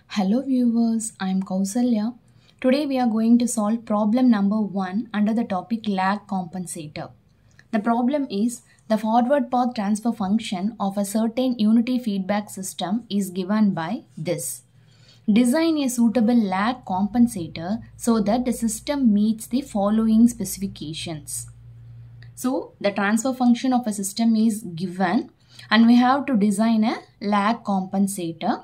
Hello viewers, I am Kausalya. Today we are going to solve problem number 1 under the topic lag compensator. The problem is the forward path transfer function of a certain unity feedback system is given by this. Design a suitable lag compensator so that the system meets the following specifications. So the transfer function of a system is given and we have to design a lag compensator.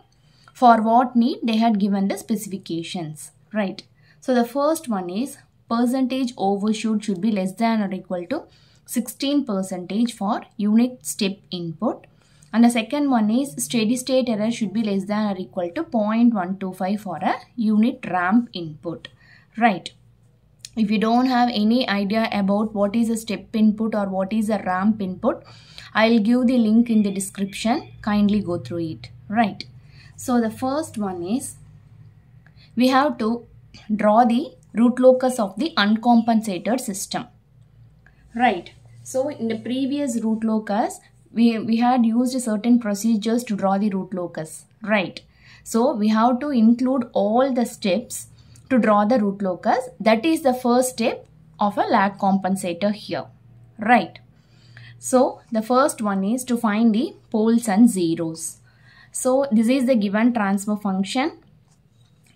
For what need they had given the specifications, right? So the first one is percentage overshoot should be less than or equal to 16% for unit step input. And the second one is steady state error should be less than or equal to 0.125 for a unit ramp input, right? If you don't have any idea about what is a step input or what is a ramp input, I'll give the link in the description. Kindly go through it, right? So the first one is we have to draw the root locus of the uncompensated system, right? So in the previous root locus, we had used certain procedures to draw the root locus, right? So we have to include all the steps to draw the root locus. That is the first step of a lag compensator here, right? So the first one is to find the poles and zeros. So this is the given transfer function.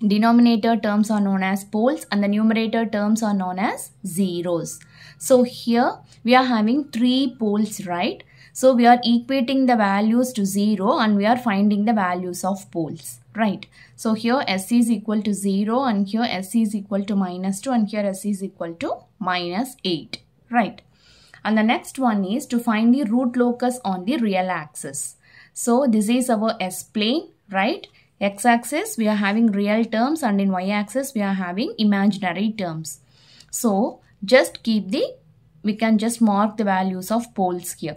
Denominator terms are known as poles and the numerator terms are known as zeros. So here we are having 3 poles, right? So we are equating the values to 0 and we are finding the values of poles, right? So here S is equal to 0 and here S is equal to -2 and here S is equal to -8, right? And the next one is to find the root locus on the real axis. So this is our S-plane, right? X-axis we are having real terms and in Y-axis we are having imaginary terms. So just we can just mark the values of poles here.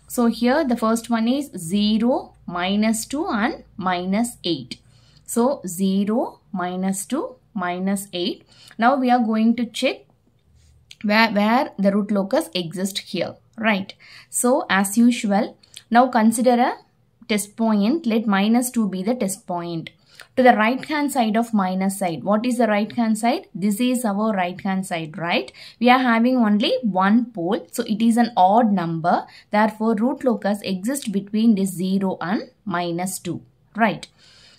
So here the first one is 0, -2 and -8. So 0, -2, -8. Now we are going to check where the root locus exists here, right? So as usual, now consider a test point. Let -2 be the test point. To the right hand side of minus side, what is the right hand side? This is our right hand side, right? We are having only one pole, so it is an odd number. Therefore, root locus exists between this 0 and -2, right?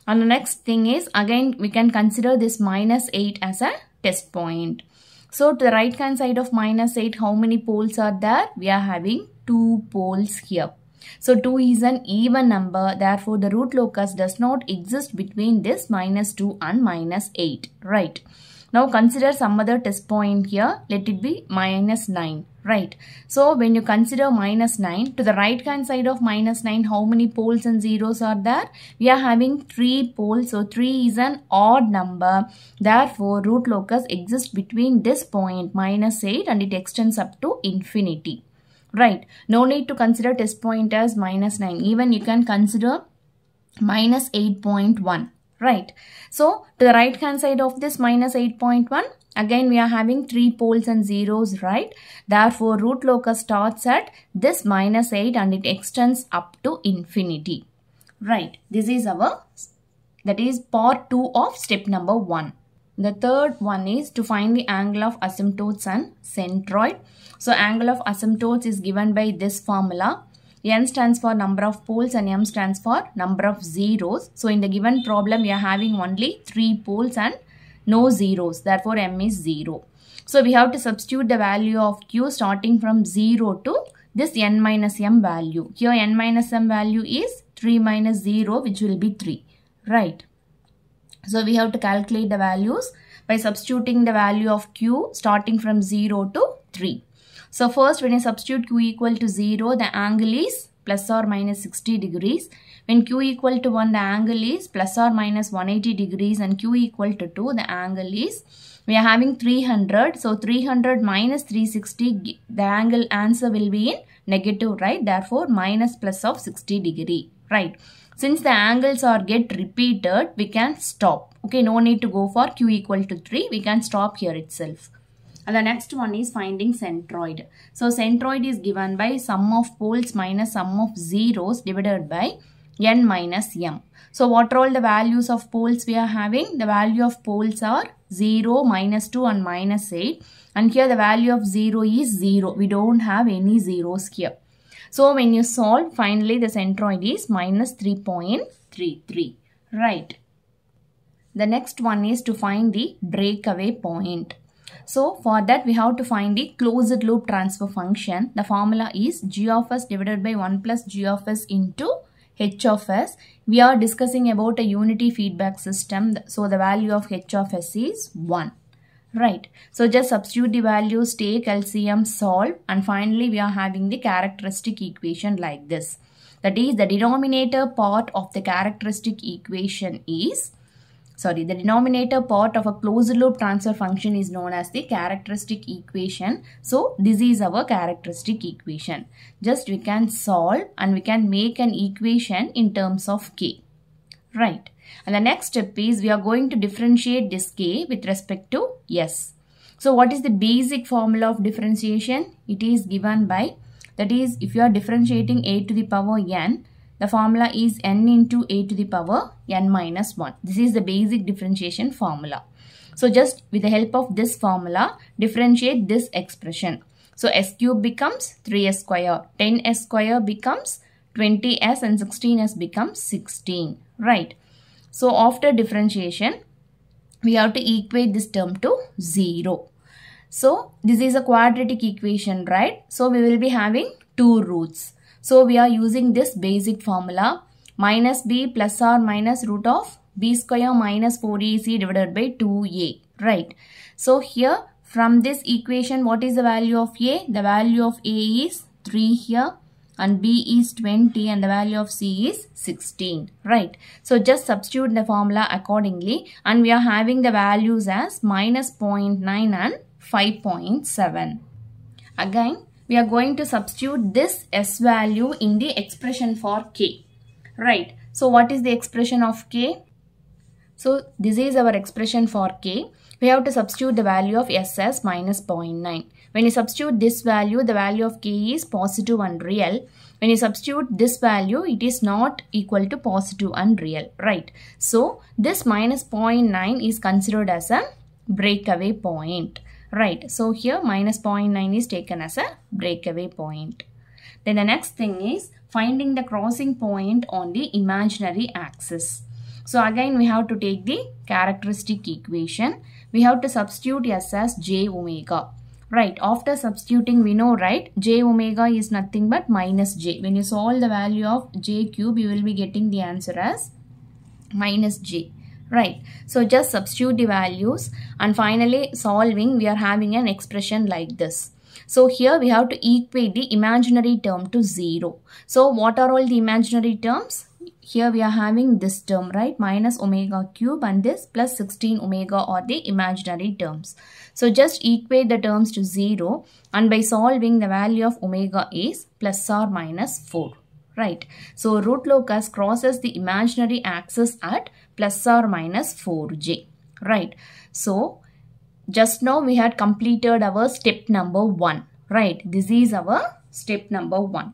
And the next thing is, again, we can consider this -8 as a test point. So to the right hand side of -8, how many poles are there? We are having 2 poles here. So 2 is an even number, therefore the root locus does not exist between this -2 and -8, right? Now consider some other test point here, let it be -9, right? So when you consider -9, to the right hand side of -9, how many poles and zeros are there? We are having 3 poles, so 3 is an odd number, therefore root locus exists between this point -8 and it extends up to infinity. Right, no need to consider test point as -9. Even you can consider -8.1, right? So to the right hand side of this -8.1, again we are having 3 poles and zeros, right? Therefore root locus starts at this -8 and it extends up to infinity, right? This is that is part 2 of step number 1. The third one is to find the angle of asymptotes and centroid. So angle of asymptotes is given by this formula. N stands for number of poles and M stands for number of zeros. So in the given problem, we are having only 3 poles and no zeros. Therefore, M is 0. So we have to substitute the value of Q starting from 0 to this N minus M value. Here N minus M value is 3 minus 0, which will be 3, right? So we have to calculate the values by substituting the value of Q starting from 0 to 3. So first, when you substitute Q equal to 0, the angle is plus or minus 60 degrees. When Q equal to 1, the angle is plus or minus 180 degrees and Q equal to 2, the angle is, we are having 300. So 300 minus 360, the angle answer will be in negative, right? Therefore, minus plus of 60 degree, right? Since the angles are get repeated, we can stop. Okay, no need to go for Q equal to 3. We can stop here itself. And the next one is finding centroid. So centroid is given by sum of poles minus sum of zeros divided by n minus m. So what are all the values of poles we are having? The value of poles are 0, minus 2 and minus 8. And here the value of 0 is 0. We don't have any zeros here. So when you solve, finally the centroid is minus 3.33. Right. The next one is to find the breakaway point. So for that we have to find the closed loop transfer function. The formula is g of s divided by 1 plus g of s into h of s. We are discussing about a unity feedback system. So the value of h of s is 1. Right. So just substitute the values, take LCM, solve, and finally we are having the characteristic equation like this. That is, the denominator part of the characteristic equation is, the denominator part of a closed loop transfer function is known as the characteristic equation. So this is our characteristic equation. Just we can solve and we can make an equation in terms of k. Right. And the next step is we are going to differentiate this k with respect to s. So what is the basic formula of differentiation? It is given by, that is, if you are differentiating a to the power n, the formula is n into a to the power n minus 1. This is the basic differentiation formula. So just with the help of this formula, differentiate this expression. So s cube becomes 3s square, 10s square becomes 20s and 16s becomes 16. Right. So after differentiation, we have to equate this term to 0. So this is a quadratic equation, right? So we will be having two roots. So we are using this basic formula, minus b plus or minus root of b square minus 4ac divided by 2a, right? So here from this equation, what is the value of a? The value of a is 3 here. And b is 20 and the value of c is 16, right? So just substitute the formula accordingly and we are having the values as minus 0.9 and 5.7. Again, we are going to substitute this s value in the expression for k, right? So what is the expression of k? So this is our expression for k. We have to substitute the value of s as minus 0.9. When you substitute this value, the value of k is positive and real. When you substitute this value, it is not equal to positive and real, right? So this minus 0.9 is considered as a breakaway point, right? So here minus 0.9 is taken as a breakaway point. Then the next thing is finding the crossing point on the imaginary axis. So again we have to take the characteristic equation. We have to substitute s as j omega. Right, after substituting we know, right, j omega is nothing but minus j. When you solve the value of j cube, you will be getting the answer as minus j. Right, so just substitute the values and finally solving we are having an expression like this. So here we have to equate the imaginary term to 0. So what are all the imaginary terms? Here we are having this term, right, minus omega cube and this plus 16 omega are the imaginary terms. So just equate the terms to 0 and by solving the value of omega is plus or minus 4. Right. So root locus crosses the imaginary axis at plus or minus 4j. Right. So just now we had completed our step number 1. Right. This is our step number 1.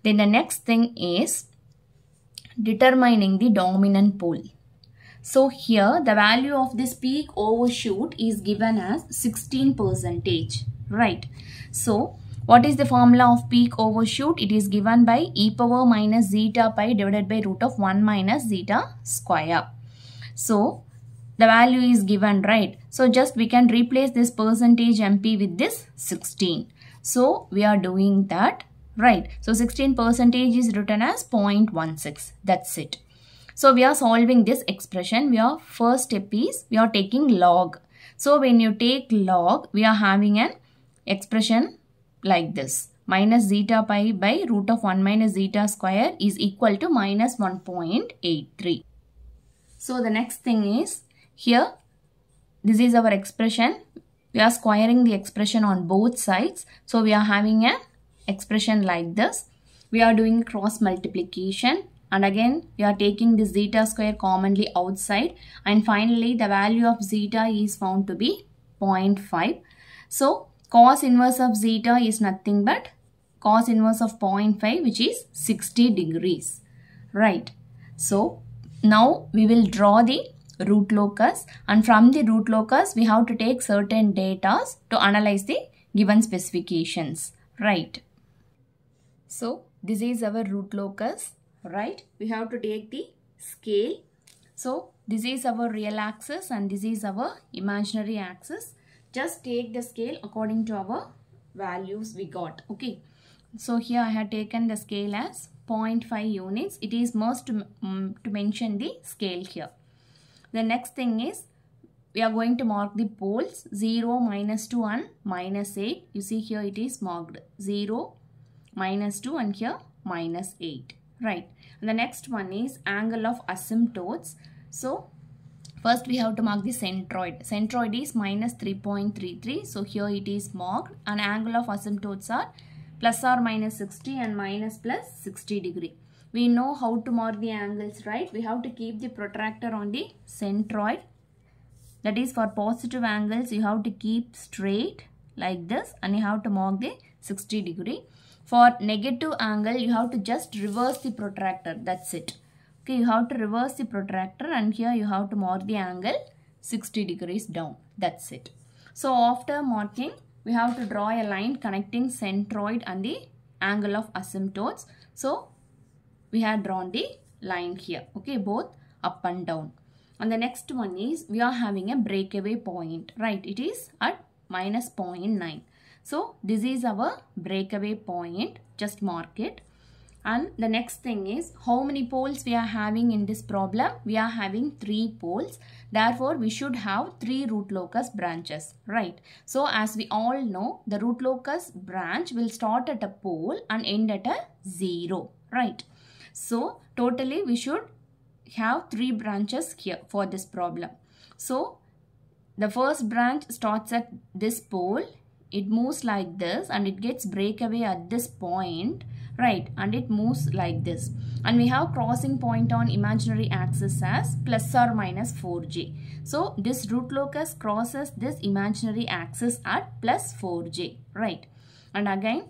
Then the next thing is determining the dominant pole. So here the value of this peak overshoot is given as 16%. Right. So what is the formula of peak overshoot? It is given by e power minus zeta pi divided by root of 1 minus zeta square. So the value is given, right? So just we can replace this percentage MP with this 16. So we are doing that, right? So 16% is written as 0.16. That's it. So we are solving this expression. Our first step is we are taking log. So when you take log, we are having an expression like this. Minus zeta pi by root of 1 minus zeta square is equal to minus 1.83. So the next thing is here, this is our expression. We are squaring the expression on both sides. So we are having an expression like this. We are doing cross multiplication. And again, we are taking this zeta square commonly outside. And finally, the value of zeta is found to be 0.5. So, cos inverse of zeta is nothing but cos inverse of 0.5, which is 60 degrees. right? So now we will draw the root locus, and from the root locus we have to take certain data to analyze the given specifications, right? So this is our root locus, right? We have to take the scale. So this is our real axis and this is our imaginary axis. Just take the scale according to our values we got, okay? So here I have taken the scale as 0.5 units. It is must to mention the scale here. The next thing is we are going to mark the poles 0, -2 and -8. You see here it is marked 0, -2 and here -8, right? And the next one is angle of asymptotes. So first we have to mark the centroid. Centroid is -3.33. So here it is marked, and angle of asymptotes are ±60 and +60 degree. We know how to mark the angles, right? We have to keep the protractor on the centroid. That is, for positive angles you have to keep straight like this and you have to mark the 60 degree. For negative angle you have to just reverse the protractor, that's it. Okay, you have to reverse the protractor and here you have to mark the angle 60 degrees down, that's it. So after marking we have to draw a line connecting centroid and the angle of asymptotes. So we have drawn the line here, okay, both up and down. And the next one is we are having a breakaway point, right? It is at -0.9. So this is our breakaway point, just mark it. And the next thing is how many poles we are having in this problem? We are having 3 poles. Therefore, we should have 3 root locus branches, right? So as we all know, the root locus branch will start at a pole and end at a 0, right? So totally we should have 3 branches here for this problem. So the first branch starts at this pole. It moves like this and it gets breakaway at this point, right? And it moves like this. And we have crossing point on imaginary axis as ±4j. So this root locus crosses this imaginary axis at +4j, right? And again,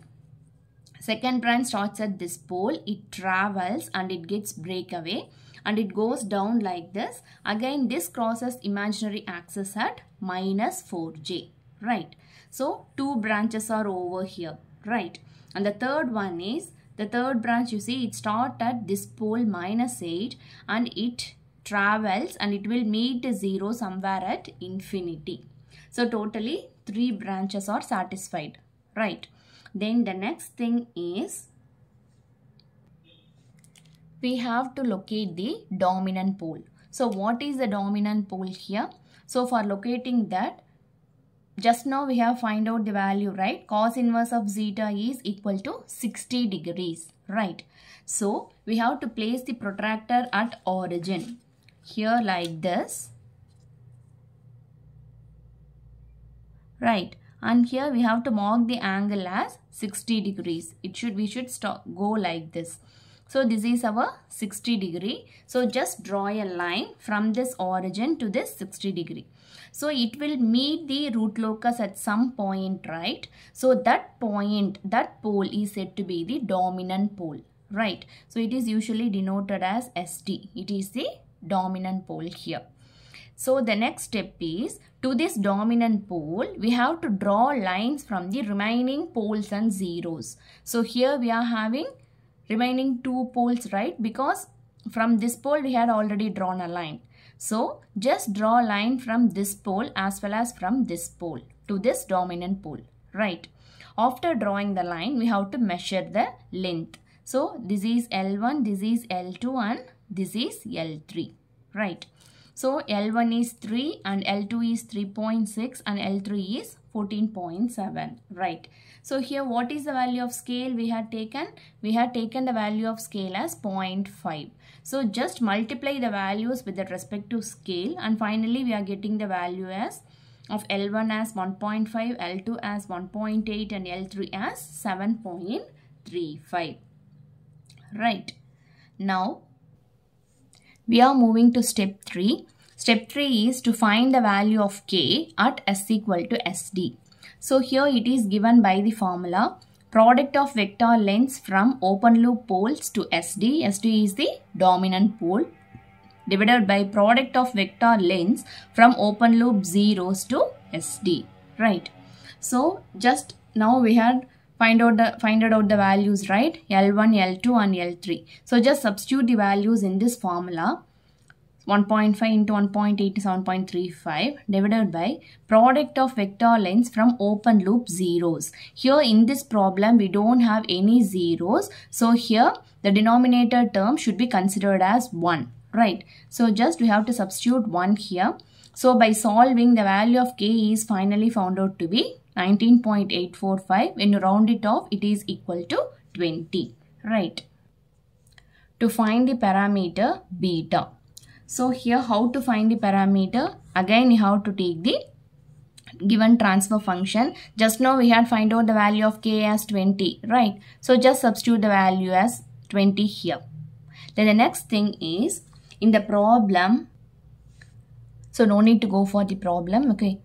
second branch starts at this pole. It travels and it gets breakaway and it goes down like this. Again, this crosses imaginary axis at -4j, right? So 2 branches are over here, right? And the third one is, the third branch, you see it starts at this pole -8 and it travels and it will meet 0 somewhere at infinity. So totally 3 branches are satisfied, right? Then the next thing is we have to locate the dominant pole. So what is the dominant pole here? So for locating that, just now we have find out the value, right? Cos inverse of zeta is equal to 60 degrees, right? So we have to place the protractor at origin here like this, right? And here we have to mark the angle as 60 degrees. We should go like this. So this is our 60 degree. So just draw a line from this origin to this 60 degree. So it will meet the root locus at some point, right? So that point, that pole is said to be the dominant pole, right? So it is usually denoted as ST. It is the dominant pole here. So the next step is, to this dominant pole, we have to draw lines from the remaining poles and zeros. So here we are having remaining 2 poles, right? Because from this pole we had already drawn a line. So just draw a line from this pole as well as from this pole to this dominant pole, right? After drawing the line, we have to measure the length. So this is L1, this is L2 and this is L3, right? So L1 is 3 and L2 is 3.6 and L3 is 14.7, right? So here what is the value of scale we had taken? We had taken the value of scale as 0.5. So just multiply the values with respect to scale and finally we are getting the value as of L1 as 1.5, L2 as 1.8 and L3 as 7.35, right? Now we are moving to step 3. Step 3 is to find the value of K at S equal to SD. So here it is given by the formula product of vector lengths from open loop poles to SD. SD is the dominant pole, divided by product of vector lengths from open loop zeros to SD, right? So just now we had find out the values, right? L1, L2 and L3. So just substitute the values in this formula. 1.5 into 1.8 is 7.35 divided by product of vector lengths from open loop zeros. Here in this problem we don't have any zeros, so here the denominator term should be considered as 1, right? So just we have to substitute 1 here. So by solving, the value of k is finally found out to be 19.845. When you round it off, it is equal to 20, right? To find the parameter beta. So here how to find the parameter? Again you have to take the given transfer function. Just now we had find out the value of k as 20, right? So just substitute the value as 20 here. Then the next thing is in the problem, so no need to go for the problem, okay?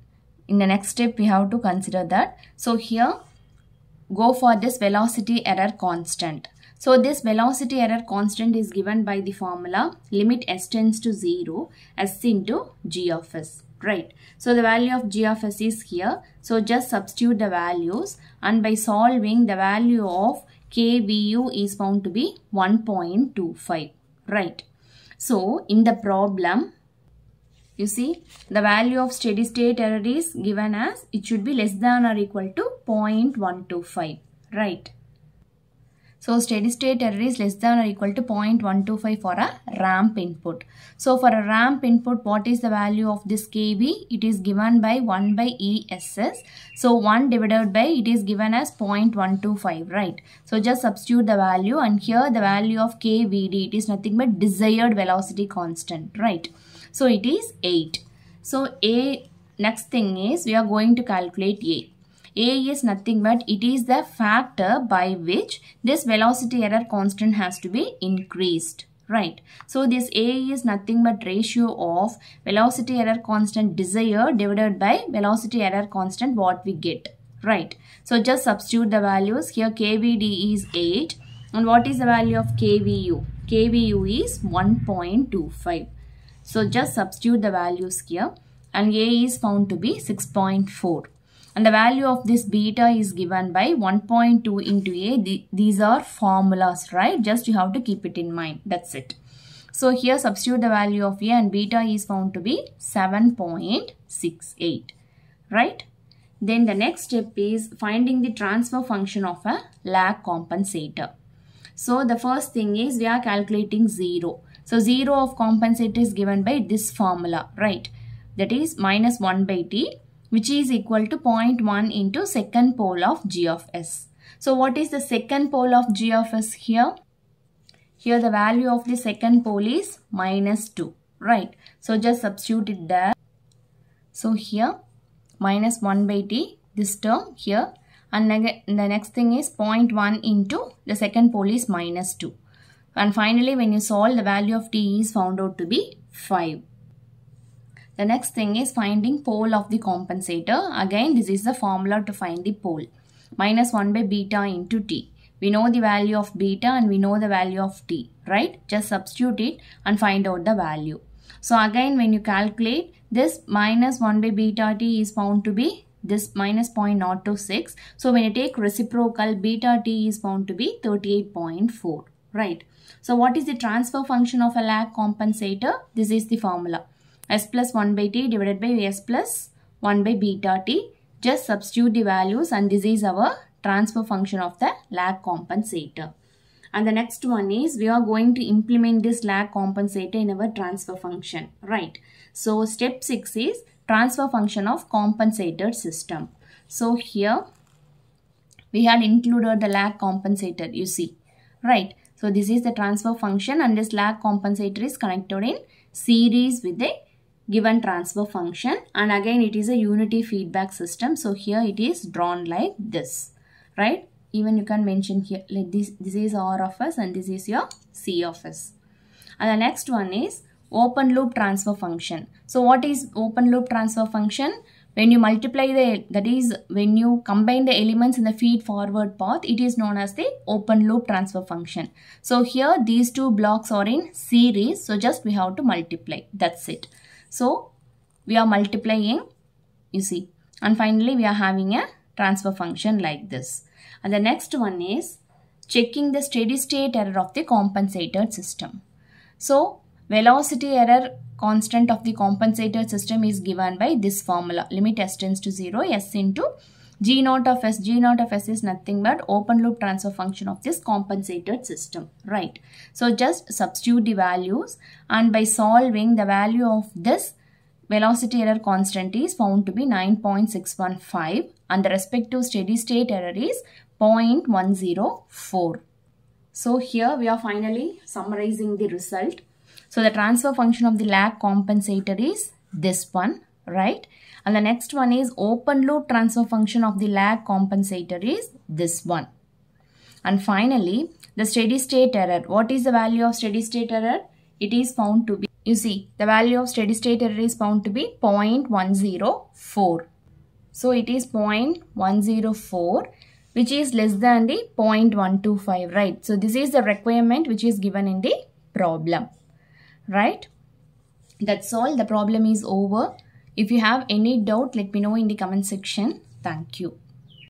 In the next step we have to consider that. So here go for this velocity error constant. So this velocity error constant is given by the formula limit s tends to 0 s into g of s, right? So the value of g of s is here. So just substitute the values, and by solving, the value of kVu is found to be 1.25, right? So in the problem, you see the value of steady state error is given as it should be less than or equal to 0.125, right? So steady state error is less than or equal to 0.125 for a ramp input. So for a ramp input, what is the value of this kV? It is given by 1 by ESS. So 1 divided by, it is given as 0.125, right? So just substitute the value, and here the value of kVd, it is nothing but desired velocity constant, right? So it is 8. So next thing is we are going to calculate A. A is nothing but it is the factor by which this velocity error constant has to be increased, right? So this A is nothing but ratio of velocity error constant desired divided by velocity error constant what we get, right? So just substitute the values. Here kVd is 8, and what is the value of kVu? kVu is 1.25. So just substitute the values here, and A is found to be 6.4. And the value of this beta is given by 1.2 into A. These are formulas, right? Just you have to keep it in mind. That's it. So here substitute the value of A, and beta is found to be 7.68, right? Then the next step is finding the transfer function of a lag compensator. So the first thing is we are calculating 0. So 0 of compensator is given by this formula, right? That is minus 1 by t, which is equal to 0.1 into second pole of g of s. So what is the second pole of g of s here? Here the value of the second pole is minus 2, right? So just substitute it there. So here minus 1 by t, this term here, and the next thing is 0.1 into the second pole is minus 2. And finally when you solve, the value of t is found out to be 5. The next thing is finding pole of the compensator. Again, this is the formula to find the pole. Minus 1 by beta into t. We know the value of beta and we know the value of t, right? Just substitute it and find out the value. So again, when you calculate, this minus 1 by beta t is found to be this minus 0.026. So when you take reciprocal, beta t is found to be 38.4, right? So what is the transfer function of a lag compensator? This is the formula. S plus 1 by t divided by S plus 1 by beta t. Just substitute the values, and this is our transfer function of the lag compensator. And the next one is we are going to implement this lag compensator in our transfer function, right? So step 6 is transfer function of compensator system. So here we had included the lag compensator, you see, right? So this is the transfer function, and this lag compensator is connected in series with the given transfer function, and again it is a unity feedback system. So here it is drawn like this, right? Even you can mention here like this is R of s and this is your C of s. And the next one is open loop transfer function. So what is open loop transfer function? When you multiply that is when you combine the elements in the feed forward path, it is known as the open loop transfer function. So here these two blocks are in series, so just we have to multiply, that's it. So we are multiplying, you see, and finally we are having a transfer function like this. And the next one is checking the steady state error of the compensator system. So velocity error constant of the compensator system is given by this formula. Limit s tends to 0, s into g naught of s. G naught of s is nothing but open loop transfer function of this compensator system, right? So just substitute the values, and by solving, the value of this velocity error constant is found to be 9.615 and the respective steady state error is 0.104. So here we are finally summarizing the result. So the transfer function of the lag compensator is this one, right? And the next one is open loop transfer function of the lag compensator is this one. And finally, the steady state error. What is the value of steady state error? It is found to be, you see, the value of steady state error is found to be 0.104. So it is 0.104, which is less than the 0.125, right? So this is the requirement which is given in the problem, right? That's all. The problem is over. If you have any doubt, let me know in the comment section. Thank you.